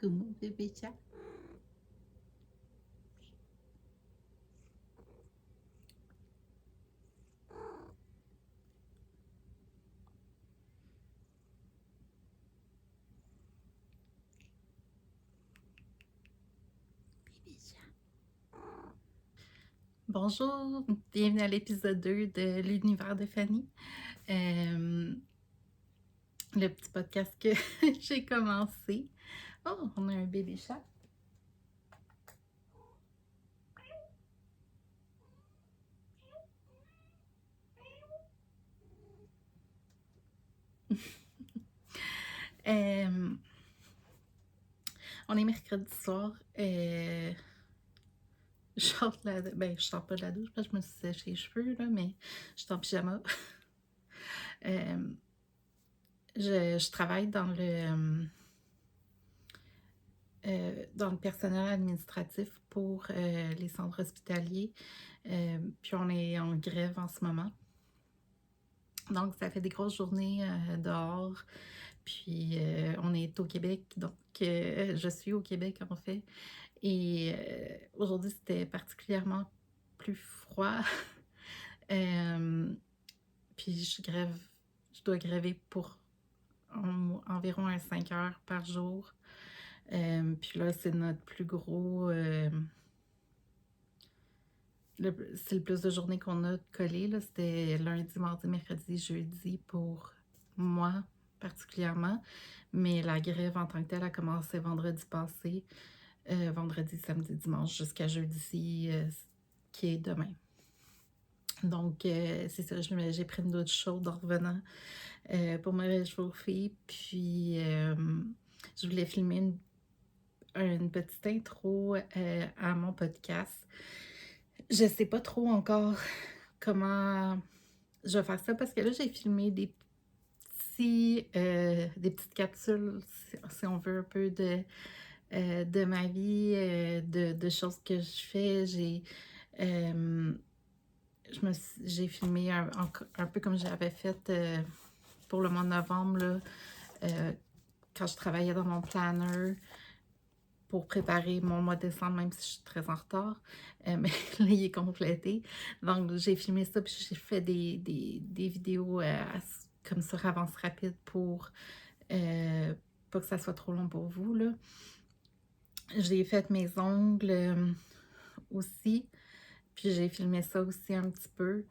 Como bébé chat. Bébé chat. Bonjour, bienvenue à l'épisode 2 de l'univers de Fanny. Le petit podcast que j'ai commencé. Oh, on a un bébé chat. Euh, on est mercredi soir. Je sors je sors pas de la douche parce que je me suis séché les cheveux, là, mais je suis en pyjama. Euh, je travaille dans le personnel administratif pour les centres hospitaliers. Puis on est en grève en ce moment. Donc, ça fait des grosses journées dehors. Puis on est au Québec, donc je suis au Québec en fait. Et aujourd'hui, c'était particulièrement plus froid. Euh, Puis je dois gréver pour environ 5 heures par jour. Puis là, c'est notre plus gros. C'est le plus de journées qu'on a collées. C'était lundi, mardi, mercredi, jeudi pour moi particulièrement. Mais la grève en tant que telle a commencé vendredi passé. Vendredi, samedi, dimanche jusqu'à jeudi, qui est demain. Donc, c'est ça, j'ai pris une douche chaude en revenant pour me réchauffer. Puis, je voulais filmer une petite intro à mon podcast. Je sais pas trop encore comment je vais faire ça parce que là, j'ai filmé des petites capsules, si on veut, un peu de ma vie, de choses que je fais. Euh, j'ai filmé un peu comme j'avais fait pour le mois de novembre, là, quand je travaillais dans mon planner pour préparer mon mois de décembre, même si je suis très en retard. Mais là, il est complété. Donc, j'ai filmé ça, puis j'ai fait des vidéos comme sur avance rapide pour pas que ça soit trop long pour vous, là. J'ai fait mes ongles aussi, puis j'ai filmé ça aussi un petit peu.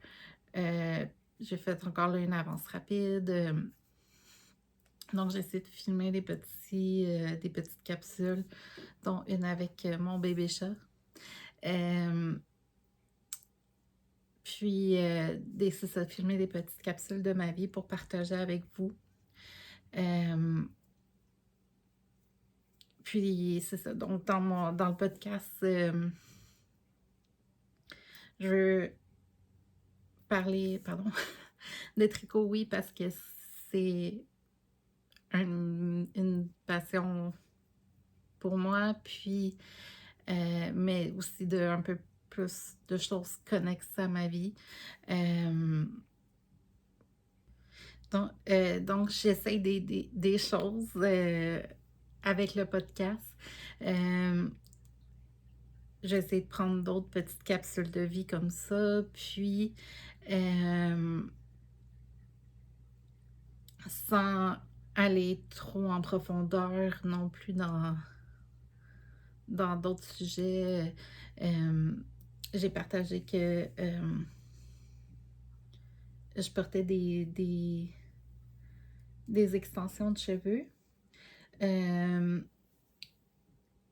J'ai fait encore là, une avance rapide. Donc, j'ai essayé de filmer des petites capsules, dont une avec mon bébé chat. Puis, c'est ça, filmer des petites capsules de ma vie pour partager avec vous. Puis, c'est ça. Donc, dans le podcast, je veux parler, pardon, de tricot, oui, parce que c'est une passion pour moi, puis, mais aussi de un peu plus de choses connexes à ma vie. Donc j'essaie des choses avec le podcast. Euh, J'essaie de prendre d'autres petites capsules de vie comme ça, puis euh, sans aller trop en profondeur non plus dans d'autres sujets. J'ai partagé que je portais des extensions de cheveux.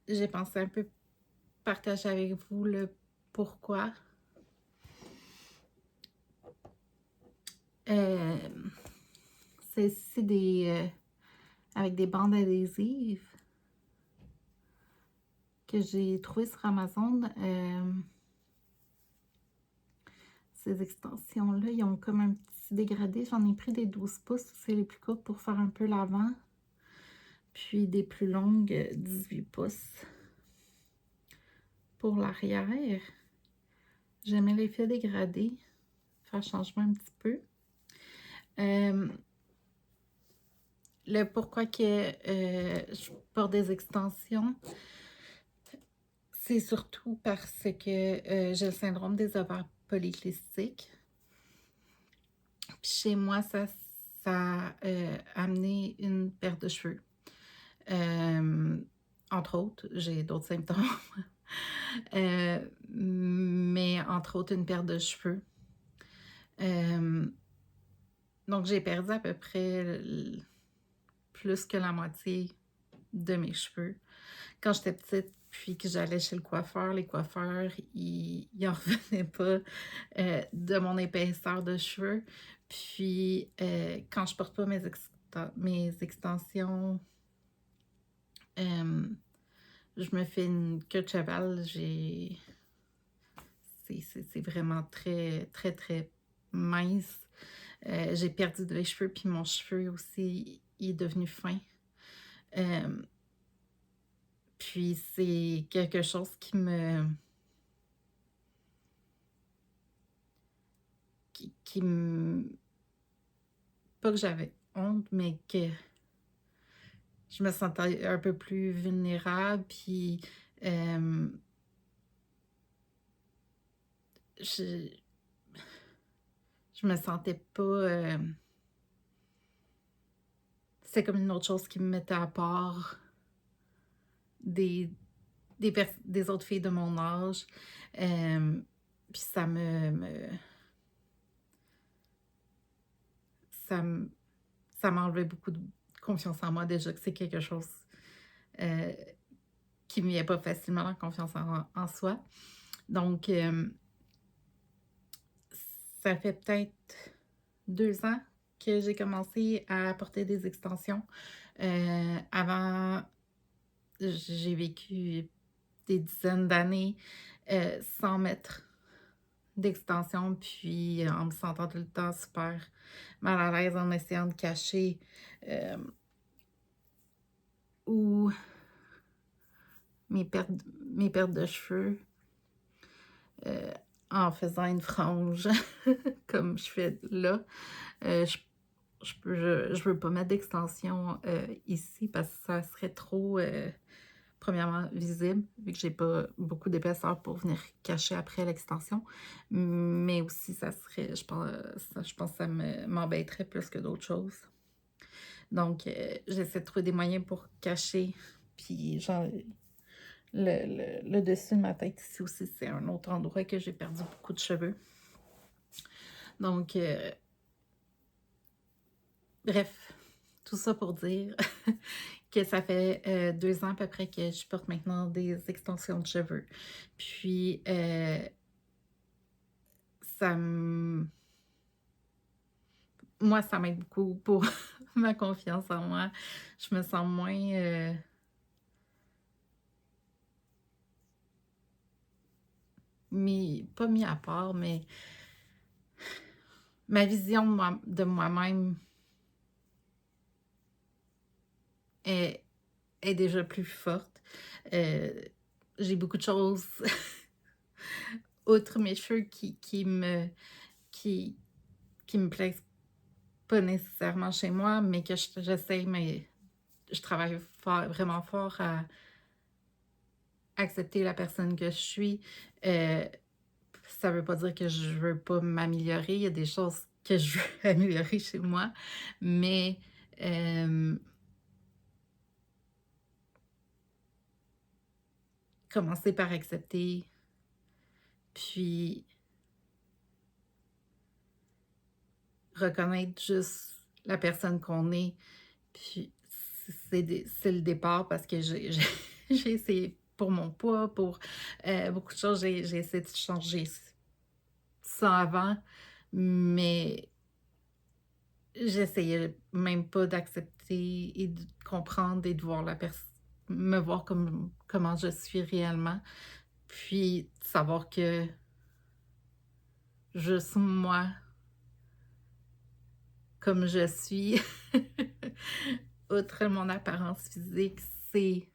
J'ai pensé un peu partager avec vous le pourquoi. Euh, c'est ici avec des bandes adhésives que j'ai trouvées sur Amazon. Ces extensions-là, ils ont comme un petit dégradé. J'en ai pris des 12 pouces, c'est les plus courtes pour faire un peu l'avant. Puis des plus longues, 18 pouces pour l'arrière. J'aimais l'effet dégradé, faire changement un petit peu. le pourquoi que je porte des extensions, c'est surtout parce que j'ai le syndrome des ovaires polykystiques. Puis chez moi, ça a amené une perte de cheveux. Euh, Entre autres, j'ai d'autres symptômes. Mais entre autres, une perte de cheveux. Euh, donc, j'ai perdu à peu près plus que la moitié de mes cheveux. Quand j'étais petite, puis que j'allais chez le coiffeur, les coiffeurs, ils en revenaient pas de mon épaisseur de cheveux. Puis, quand je porte pas mes extensions, euh, je me fais une queue de cheval. C'est vraiment très, très, très mince. J'ai perdu des cheveux, puis mon cheveu aussi il est devenu fin. Euh, Puis c'est quelque chose qui me... Pas que j'avais honte, mais que je me sentais un peu plus vulnérable, puis euh, je, je me sentais pas... c'est comme une autre chose qui me mettait à part des, des autres filles de mon âge. Puis ça me- ça m'enlevait beaucoup de confiance en moi déjà, que c'est quelque chose euh, qui ne me vient pas facilement, la confiance en soi. Donc, ça fait peut-être 2 ans que j'ai commencé à porter des extensions. Avant, j'ai vécu des dizaines d'années sans mettre d'extension, puis en me sentant tout le temps super mal à l'aise, en essayant de cacher euh, ou mes pertes, mes pertes de cheveux euh, en faisant une frange comme je fais là. Je je veux pas mettre d'extension ici parce que ça serait trop, premièrement, visible, vu que j'ai pas beaucoup d'épaisseur pour venir cacher après l'extension. Mais aussi, ça serait, je pense que ça m'embêterait plus que d'autres choses. Donc, j'essaie de trouver des moyens pour cacher. Puis, genre, le dessus de ma tête ici aussi, c'est un autre endroit que j'ai perdu beaucoup de cheveux. Donc, bref, tout ça pour dire que ça fait 2 ans à peu près que je porte maintenant des extensions de cheveux. Puis, ça me... Moi, ça m'aide beaucoup pour ma confiance en moi. Je me sens moins... pas mis à part, mais ma vision de moi-même est, est déjà plus forte. Euh, j'ai beaucoup de choses, outre mes cheveux, qui, qui me plaisent pas nécessairement chez moi, mais que j'essaie, mais je travaille vraiment fort à accepter la personne que je suis. Euh, Ça veut pas dire que je veux pas m'améliorer. Il y a des choses que je veux améliorer chez moi, mais commencer par accepter, puis reconnaître juste la personne qu'on est. Puis c'est le départ parce que j'ai essayé pour mon poids, pour beaucoup de choses, j'ai essayé de changer ça avant, mais j'essayais même pas d'accepter et de comprendre et de voir me voir comme comment je suis réellement. Puis de savoir que juste moi, comme je suis, outre mon apparence physique, c'est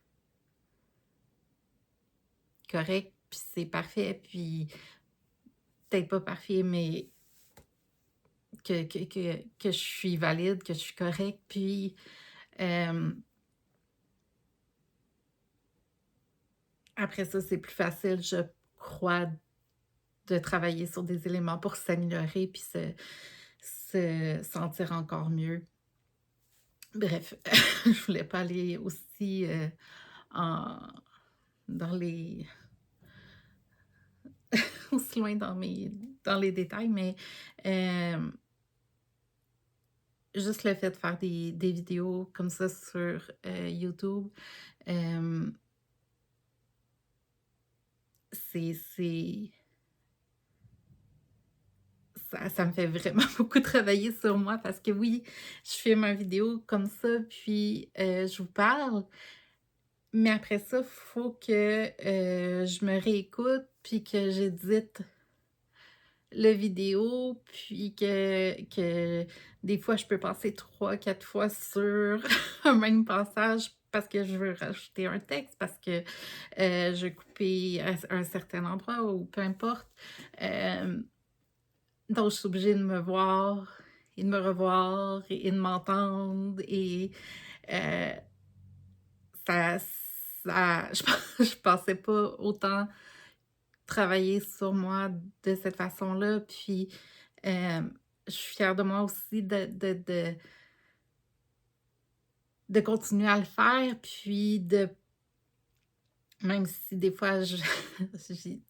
correct, puis c'est parfait, puis peut-être pas parfait, mais que je suis valide, que je suis correcte, puis Hem, Après ça, c'est plus facile, je crois, de travailler sur des éléments pour s'améliorer puis se sentir encore mieux. Bref, je voulais pas aller aussi, en dans les aussi loin dans les détails, mais hem, juste le fait de faire des vidéos comme ça sur, YouTube, hem, c'est ça me fait vraiment beaucoup travailler sur moi parce que oui, je filme une vidéo comme ça, puis, je vous parle, mais après ça, faut que, je me réécoute, puis que j'édite le vidéo, puis que des fois, je peux passer 3 4 fois sur un même passage parce que je veux rajouter un texte, parce que, je veux couper à un certain endroit ou peu importe. Hem, donc je suis obligée de me voir et de me revoir et de m'entendre et heu, ça je je pensais pas autant travailler sur moi de cette façon-là, puis, je suis fière de moi aussi de continuer à le faire, puis de même si des fois je j'ai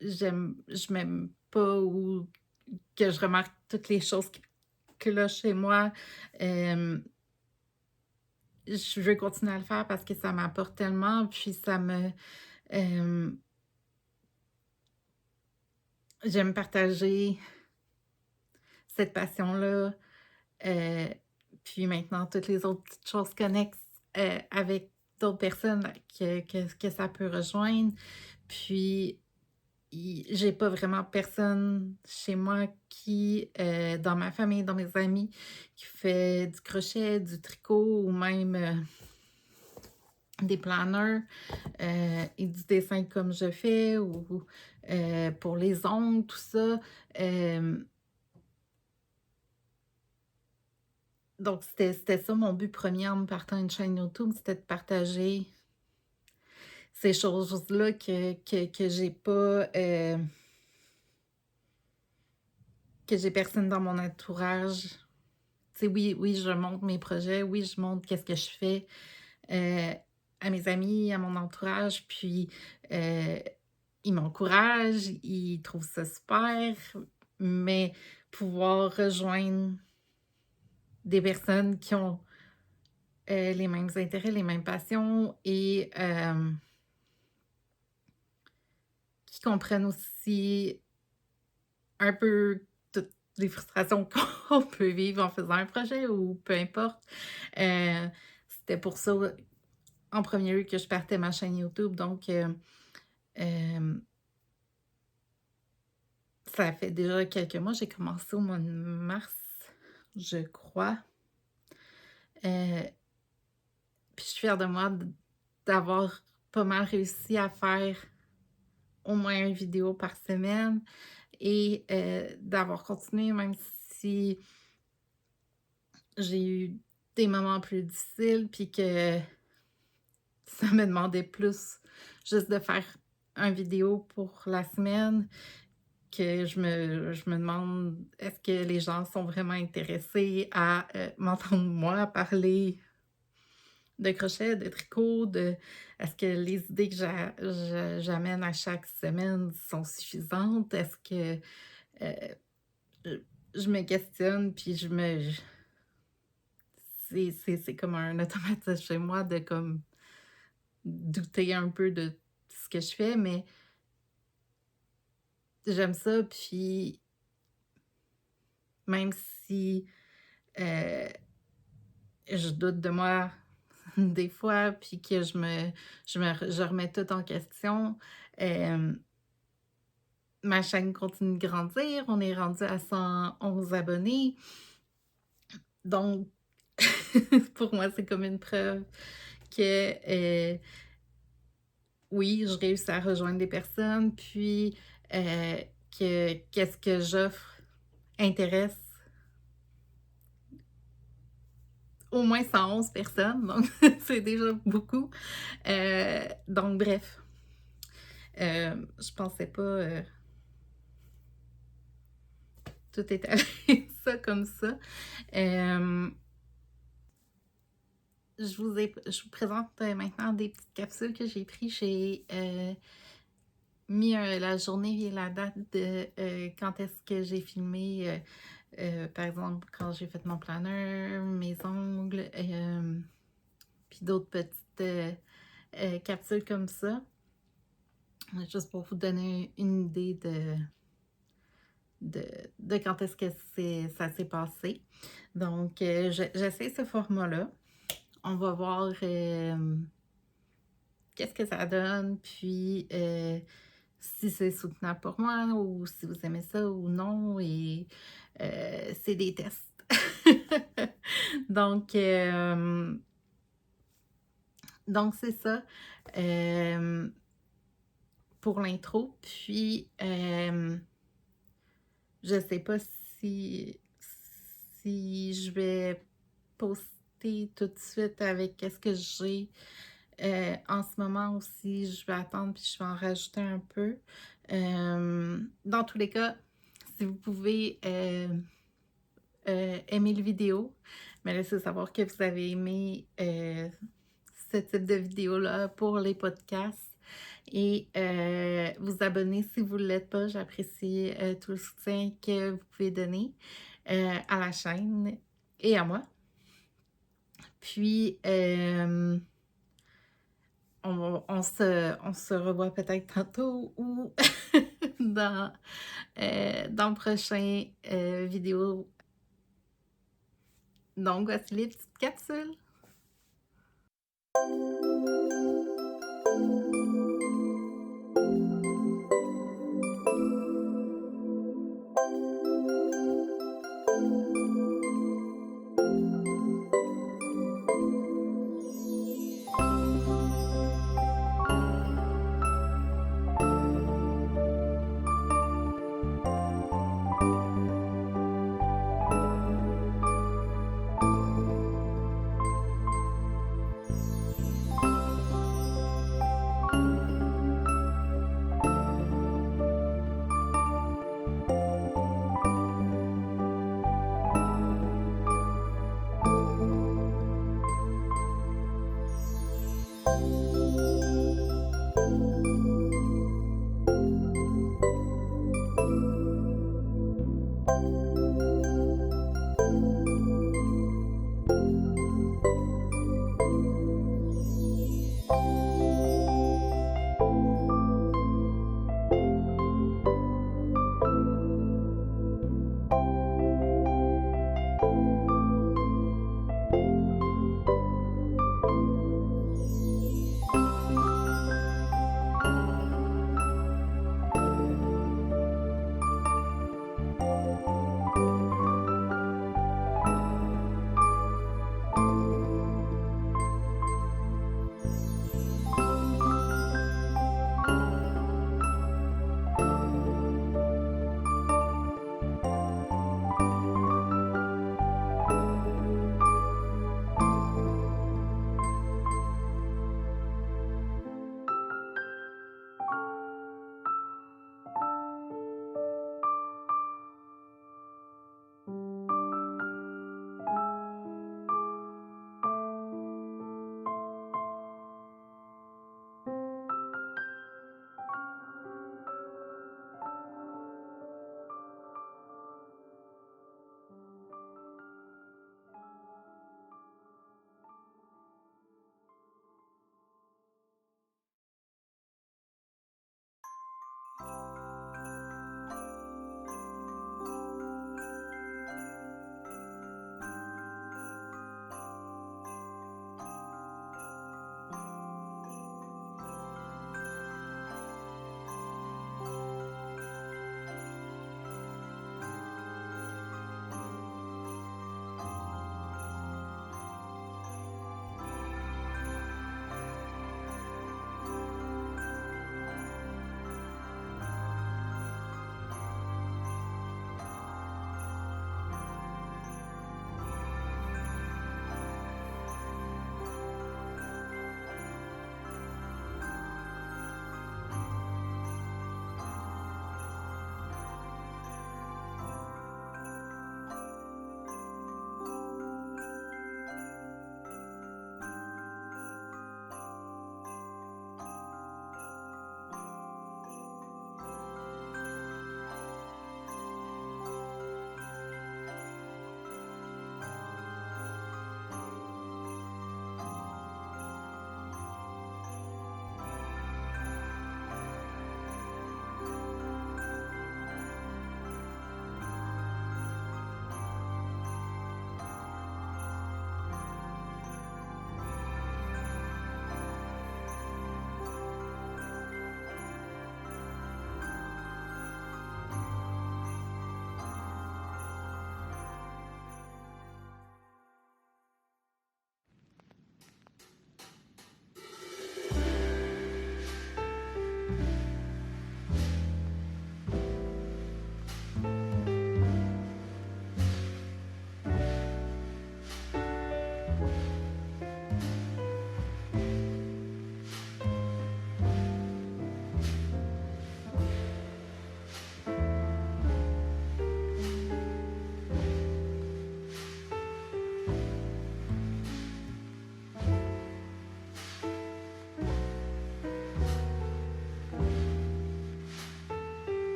je m'aime pas ou que je remarque toutes les choses qui clochent chez moi, hem, je veux continuer à le faire parce que ça m'apporte tellement, puis hem, j'aime partager cette passion-là. Heu, Puis maintenant toutes les autres petites choses connexes, avec d'autres personnes que ça peut rejoindre. Puis j'ai pas vraiment personne chez moi qui, dans ma famille, dans mes amis, qui fait du crochet, du tricot ou même, des planeurs, et du dessin comme je fais ou, pour les ongles, tout ça. Hem Donc c'était ça mon but premier en me partant une chaîne YouTube, c'était de partager ces choses-là que j'ai pas, que j'ai personne dans mon entourage. Tu sais, oui, je montre mes projets, oui, je montre qu'est-ce que je fais, heu, à mes amis, à mon entourage, puis, heu, ils m'encouragent, ils trouvent ça super, mais pouvoir rejoindre des personnes qui ont, les mêmes intérêts, les mêmes passions et qui comprennent aussi un peu toutes les frustrations qu'on peut vivre en faisant un projet ou peu importe. Heu, C'était pour ça, en premier lieu que je partais ma chaîne YouTube donc hem, ça fait déjà quelques mois, j'ai commencé au mois de mars, je crois. Heu, Puis je suis fière de moi d'avoir pas mal réussi à faire au moins une vidéo par semaine et d'avoir continué même si j'ai eu des moments plus difficiles, puis que ça me demandait plus juste de faire une vidéo pour la semaine, que je me demande: «Est-ce que les gens sont vraiment intéressés à, m'entendre moi parler de crochet, de tricot, de est-ce que les idées que j'amène à chaque semaine sont suffisantes? Est-ce que» heu, je me questionne, puis je me c'est comme un automatisme chez moi de comme douter un peu de ce que je fais, mais j'aime ça, puis même si, heu, je doute de moi des fois, puis que je remets tout en question, hem, ma chaîne continue de grandir. On est rendu à 111 abonnés, donc pour moi, c'est comme une preuve que, oui, je réussis à rejoindre des personnes, puis, que qu'est-ce que j'offre intéresse au moins 111 personnes, donc c'est déjà beaucoup. Donc bref, je pensais pas, tout est arrivé ça comme ça. Hem, je vous présente, maintenant des petites capsules que j'ai prises. J'ai, mis, la journée et la date de, quand est-ce que j'ai filmé, par exemple, quand j'ai fait mon planeur, mes ongles, puis d'autres petites, capsules comme ça, juste pour vous donner une idée de de quand est-ce que ça s'est passé. Donc, j'essaie ce format-là. On va voir, qu'est-ce que ça donne, puis, si c'est soutenable pour moi ou si vous aimez ça ou non et c'est des tests. Donc, c'est ça, hem, pour l'intro. Puis, je sais pas si je vais poster tout de suite avec qu'est-ce que j'ai, en ce moment ou si je vais attendre puis je vais en rajouter un peu. Dans tous les cas, si vous pouvez, aimer le vidéo, me laisser savoir que vous avez aimé, ce type de vidéo-là pour les podcasts et vous abonner si vous ne l'êtes pas. J'apprécie, tout le soutien que vous pouvez donner, à la chaîne et à moi. Puis, on se revoit peut-être tantôt ou dans le prochain, vidéo. Donc voici les petites capsules.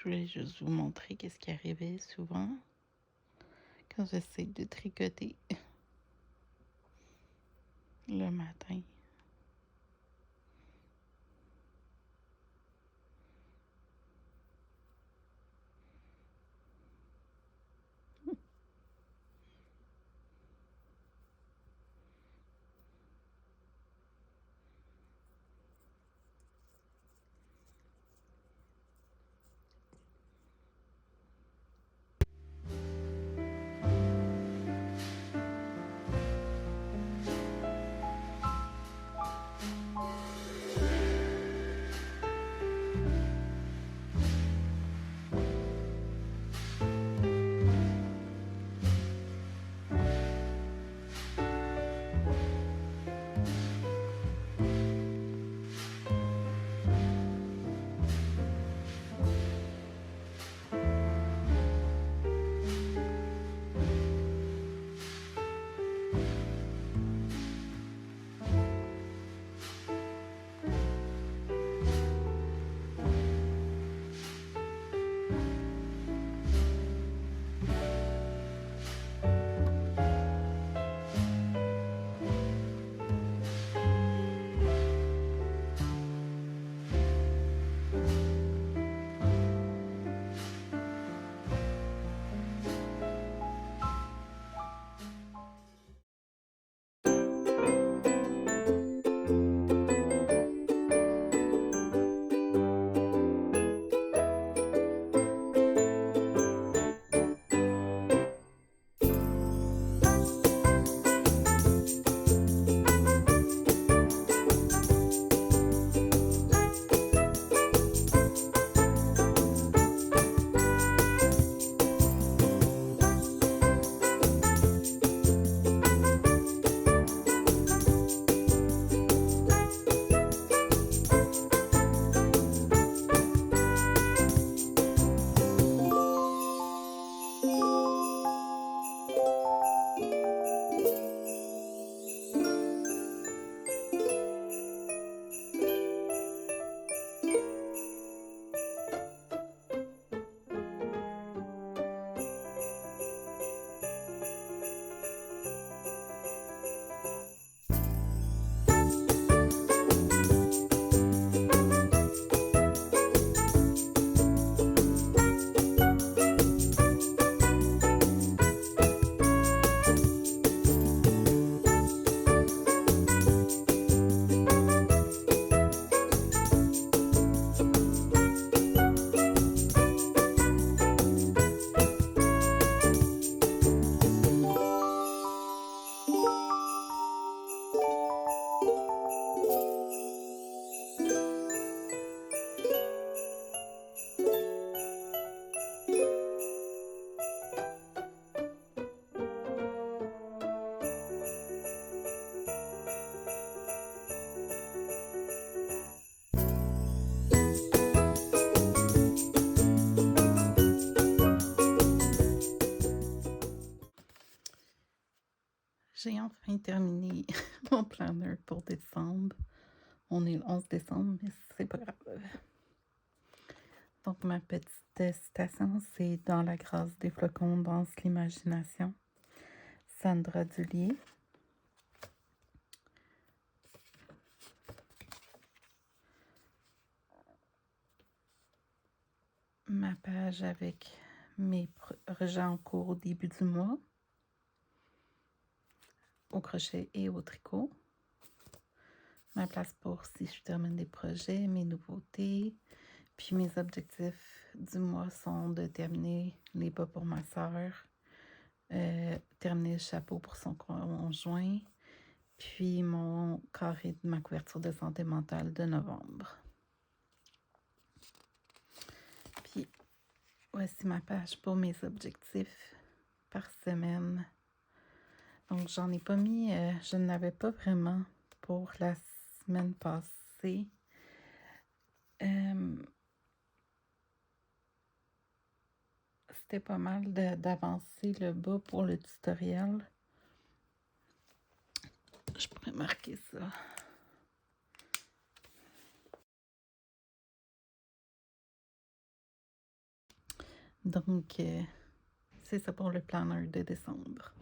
Je voulais juste vous montrer qu'est-ce qui arrivait souvent quand j'essaie de tricoter le matin. J'ai enfin terminé mon planner pour décembre. On est le 11 décembre, mais c'est pas grave. Donc, ma petite citation, c'est « Dans la grâce des flocons danse l'imagination ». Sandra Dullier. Ma page avec mes projets en cours au début du mois, au crochet et au tricot. Ma place pour si je termine des projets, mes nouveautés. Puis mes objectifs du mois sont de terminer les bas pour ma sœur, terminer le chapeau pour son conjoint, puis mon carré de ma couverture de santé mentale de novembre. Puis voici ma page pour mes objectifs par semaine. Donc j'en ai pas mis, je n'avais pas vraiment pour la semaine passée. C'était pas mal d'avancer le bas pour le tutoriel. Je pourrais marquer ça. Donc, c'est ça pour le planeur de décembre.